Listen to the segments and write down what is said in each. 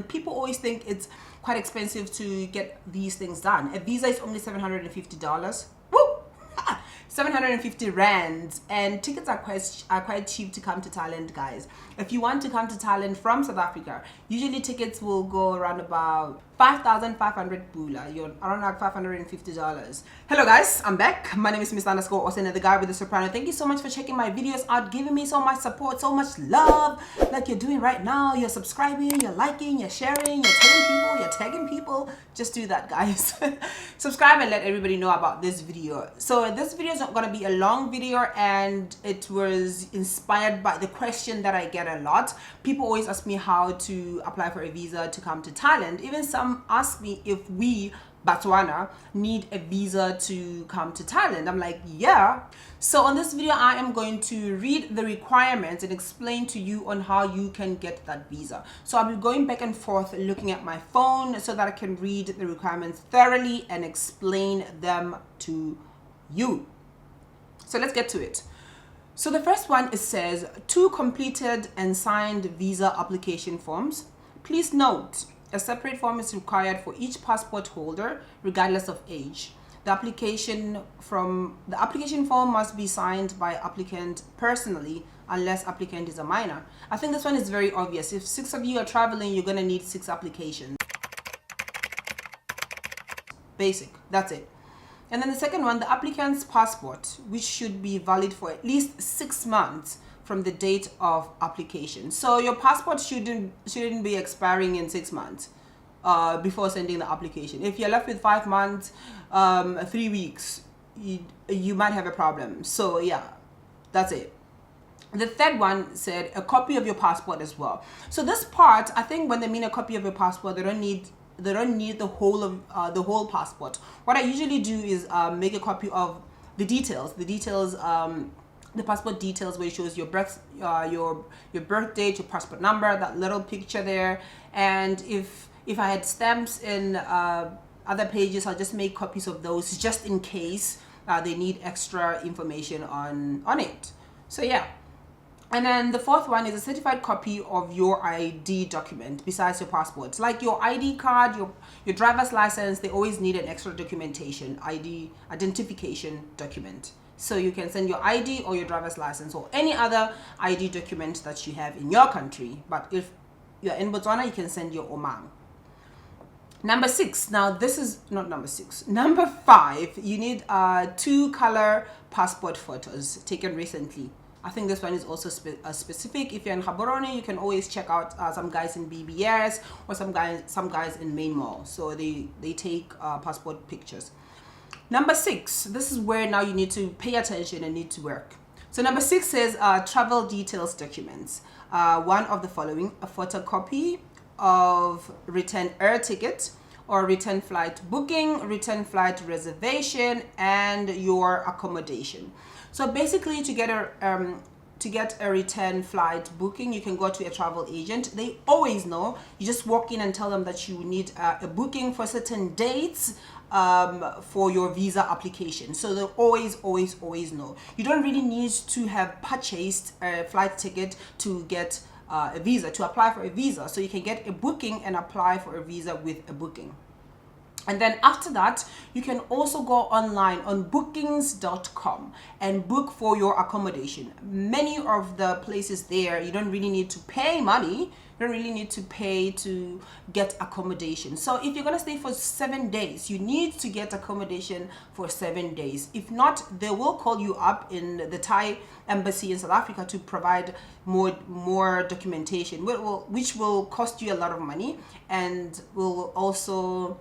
People always think it's quite expensive to get these things done. A visa is only $750. Woo! 750 rands, and tickets are quite cheap to come to Thailand, guys. If you want to come to Thailand from South Africa, usually tickets will go around about 5,500 bula. You're around like $550. Hello guys, I'm back. My name is Miss_Austin, the guy with the soprano. Thank you so much for checking my videos out, giving me so much support, so much love, like you're doing right now. You're subscribing, you're liking, you're sharing, you're telling people, you're tagging people. Just do that, guys. Subscribe and let everybody know about this video. So this video is not going to be a long video, and it was inspired by the question that I get a lot. People always ask me how to apply for a visa to come to Thailand. Even some ask me if we, Botswana, need a visa to come to Thailand. I'm like, yeah. So on this video, I am going to read the requirements and explain to you on how you can get that visa. So I'll be going back and forth looking at my phone so that I can read the requirements thoroughly and explain them to you. So let's get to it. So the first one, it says 2 completed and signed visa application forms. Please note, a separate form is required for each passport holder, regardless of age. The application form must be signed by applicant personally, unless applicant is a minor. I think this one is very obvious. If 6 of you are traveling, you're going to need 6 applications. Basic, that's it. And then the second one, the applicant's passport, which should be valid for at least 6 months from the date of application. So your passport shouldn't be expiring in 6 months before sending the application. If you're left with 5 months, 3 weeks, you might have a problem. So yeah, that's it. The third one said a copy of your passport as well. So this part, I think when they mean a copy of your passport, they don't need the whole of the whole passport. What I usually do is make a copy of the details, the passport details, where it shows your birth date, your passport number, that little picture there. And if I had stamps in other pages, I'll just make copies of those just in case they need extra information on it. So yeah. And then the fourth one is a certified copy of your ID document besides your passport. Like your ID card, your driver's license, they always need an extra documentation, identification document. So you can send your ID or your driver's license or any other ID document that you have in your country. But if you're in Botswana, you can send your Omang. Number 6, now this is not number 6. Number 5, you need 2 color passport photos taken recently. I think this one is also specific. If you're in Gaborone, you can always check out some guys in BBS or some guys in Main Mall. So they take passport pictures. Number 6, this is where now you need to pay attention and need to work. So number 6 says travel details documents. One of the following: a photocopy of return air ticket or return flight booking, return flight reservation, and your accommodation. So basically, to get a return flight booking, you can go to a travel agent. They always know. You just walk in and tell them that you need a booking for certain dates for your visa application. So they'll always know. You don't really need to have purchased a flight ticket to get a visa, to apply for a visa. So you can get a booking and apply for a visa with a booking. And then after that, you can also go online on bookings.com and book for your accommodation. Many of the places there, you don't really need to pay money. You don't really need to pay to get accommodation. So if you're going to stay for 7 days, you need to get accommodation for 7 days. If not, they will call you up in the Thai embassy in South Africa to provide more documentation, which will cost you a lot of money and will also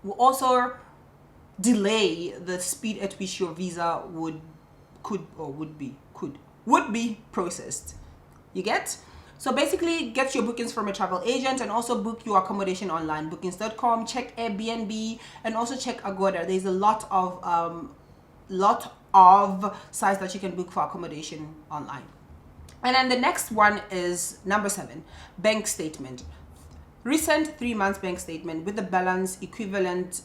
will also delay the speed at which your visa would be processed. You get? So basically, get your bookings from a travel agent and also book your accommodation online. Bookings.com, check Airbnb, and also check Agoda. There's a lot of sites that you can book for accommodation online. And then the next one is number 7, bank statement. Recent 3 months bank statement with the balance equivalent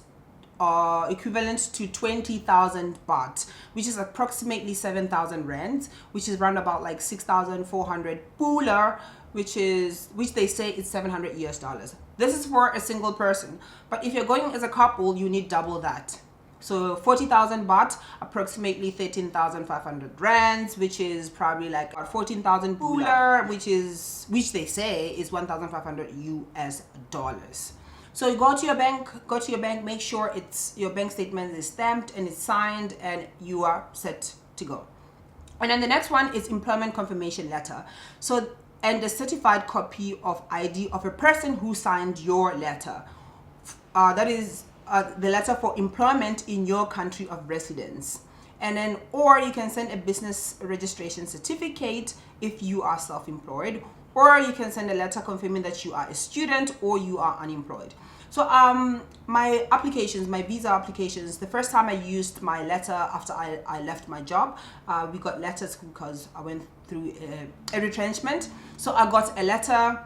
to 20,000 baht, which is approximately 7,000 rands, which is around about like 6,400 pula, which they say is 700 US dollars. This is for a single person, but if you're going as a couple, you need double that. So 40,000 baht, approximately 13,500 rands, which is probably like 14,000 pula, which they say is 1,500 US dollars. So you go to your bank, make sure your bank statement is stamped and it's signed, and you are set to go. And then the next one is employment confirmation letter. So, and a certified copy of ID of a person who signed your letter. That is the letter for employment in your country of residence. And then, or you can send a business registration certificate if you are self-employed, or you can send a letter confirming that you are a student or you are unemployed. So my visa applications, the first time I used my letter after I left my job, we got letters because I went through a retrenchment. So I got a letter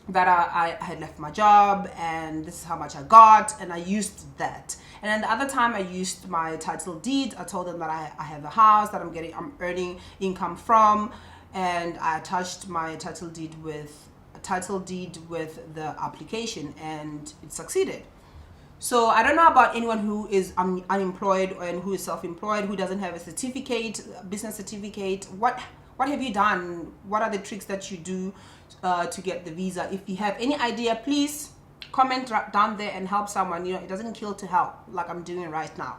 that I had left my job, and this is how much I got, and I used that. And then the other time I used my title deed. I told them that I have a house that I'm earning income from, and I attached my title deed with the application, and it succeeded. So I don't know about anyone who is unemployed and who is self-employed, who doesn't have a certificate, a business certificate. What have you done? What are the tricks that you do to get the visa? If you have any idea, please comment down there and help someone. It doesn't kill to help, like I'm doing right now.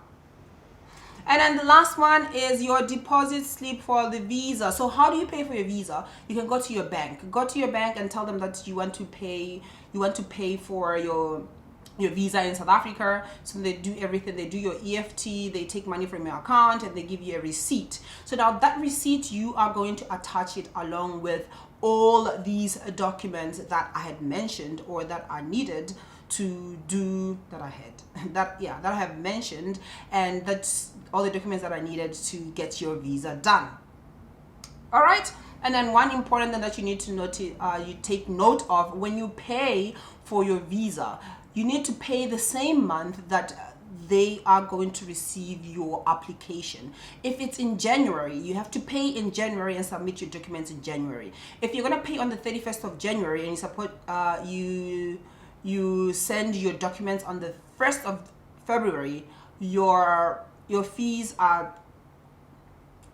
And then the last one is your deposit slip for the visa. So how do you pay for your visa? You can go to your bank. Go to your bank and tell them that you want to pay for your visa in South Africa. So they do everything. They do your EFT, they take money from your account, and they give you a receipt. So now that receipt, you are going to attach it along with all these documents that I had mentioned, or that are needed to do that I have mentioned, and that's all the documents that are needed to get your visa done. All right. And then one important thing that you need to you take note of: when you pay for your visa, you need to pay the same month that they are going to receive your application. If it's in January, you have to pay in January and submit your documents in January. If you're going to pay on the 31st of January and you send your documents on the 1st of February, your fees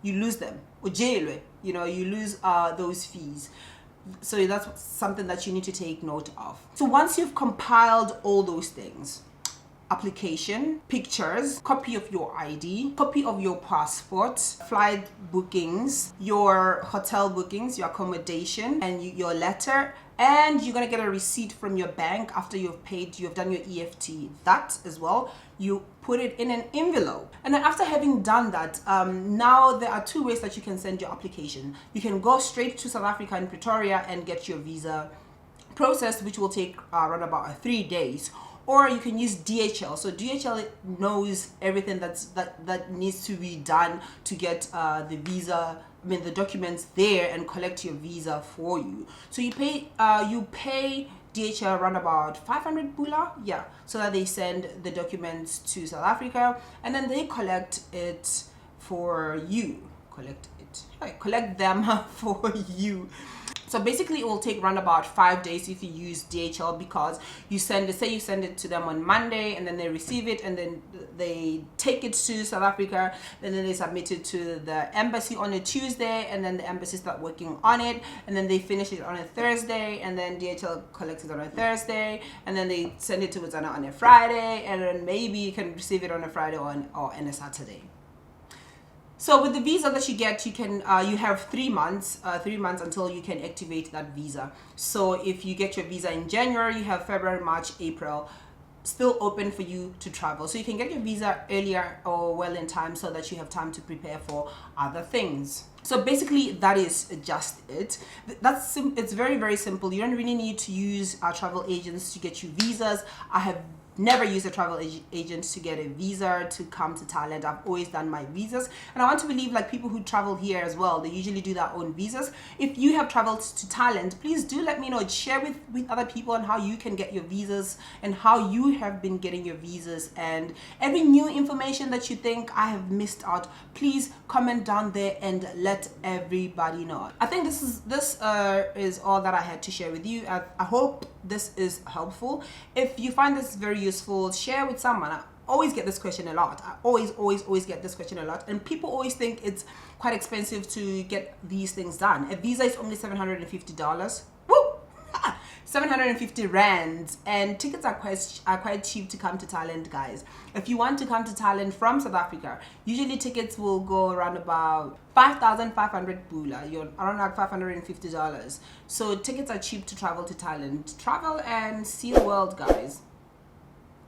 you lose them. You lose those fees. So that's something that you need to take note of. So once you've compiled all those things, application, pictures, copy of your ID, copy of your passport, flight bookings, your hotel bookings, your accommodation, and your letter, and you're going to get a receipt from your bank after you've paid, you've done your EFT, that as well. You put it in an envelope. And then after having done that, now there are two ways that you can send your application. You can go straight to South Africa in Pretoria and get your visa processed, which will take around about 3 days. Or you can use DHL. So DHL knows everything that needs to be done to get the documents there and collect your visa for you. So you pay DHL around about 500 pula, so that they send the documents to South Africa, and then they collect it for you. Collect them for you. So basically it will take around about 5 days if you use DHL, because you send it to them on Monday, and then they receive it, and then they take it to South Africa, and then they submit it to the embassy on a Tuesday, and then the embassy start working on it, and then they finish it on a Thursday, and then DHL collects it on a Thursday, and then they send it to Botswana on a Friday, and then maybe you can receive it on a Friday or on a Saturday. So with the visa that you get, you have 3 months until you can activate that visa. So if you get your visa in January, you have February, March, April still open for you to travel. So you can get your visa earlier or well in time, so that you have time to prepare for other things. So basically that is just it. It's very, very simple. You don't really need to use our travel agents to get you visas. I have never use a travel agent to get a visa to come to Thailand. I've always done my visas, and I want to believe like people who travel here as well, they usually do their own visas. If you have traveled to Thailand, please do let me know. Share with other people on how you can get your visas and how you have been getting your visas, and every new information that you think I have missed out, please comment down there and let everybody know. I think this is all that I had to share with you. I hope this is helpful. If you find this very useful, share with someone. I always get this question a lot. I always get this question a lot, and people always think it's quite expensive to get these things done. A visa is only $750. Woo! 750 rands, and tickets are quite cheap to come to Thailand, guys. If you want to come to Thailand from South Africa, usually tickets will go around about 5,500 bula, around like $550. So tickets are cheap to travel to Thailand. Travel and see the world, guys.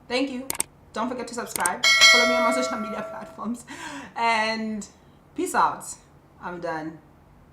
Thank you. Don't forget to subscribe. Follow me on my social media platforms, and peace out. I'm done.